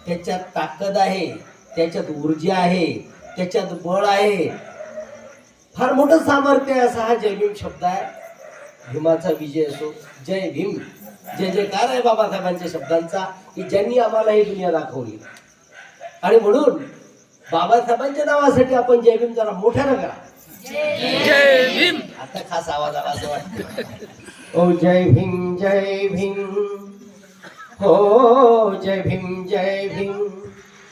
त्याच्यात ताकद आहे, त्याच्यात ऊर्जा आहे, त्याच्यात बळ आहे. फार मोठं सामर्थ्य आहे असा हा जय भीम शब्द आहे. भीमाचा विजय असो. जय भीम. जय जयकार आहे बाबासाहेबांच्या शब्दांचा की ज्यांनी आम्हाला ही दुनिया दाखवली. आणि म्हणून बाबासाहेबांच्या नावासाठी आपण जय भीम जरा मोठ्यानं करा. जय भीम. आता खास आवाज आला असं वाटतं. ओ जय भीम जय भीम. हो जय भीम जय भीम.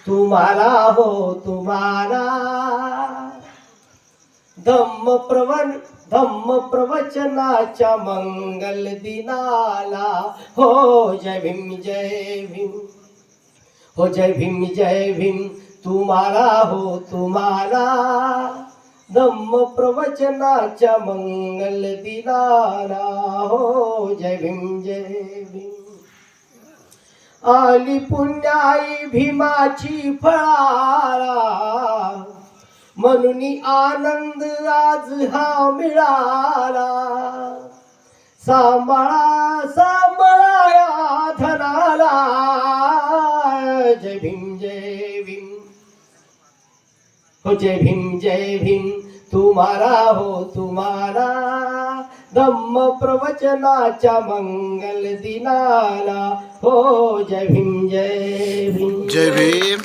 तुम्हाला हो तुम्हाला धम्म प्रवचनाच्या मंगल दिनाला. हो जय भीम जय भीम. हो जय भीम जय भीम. तुम्हाला हो तुम्हाला धम्म प्रवचनाच्या मंगल दिनाला. हो जय भीम जय भीम. आली पुण्याई भीमाची फळाला म्हणून आनंद आज हा मिळाला. सांभाळा सांभाळा या धनाला. जय भीम जय भीम. हो जय भीम जय भीम. तुम्हाला हो तुम्हाला धम्म प्रवचनाच्या मंगल दिनाला. हो जय भीम जय भीम. जय भीम.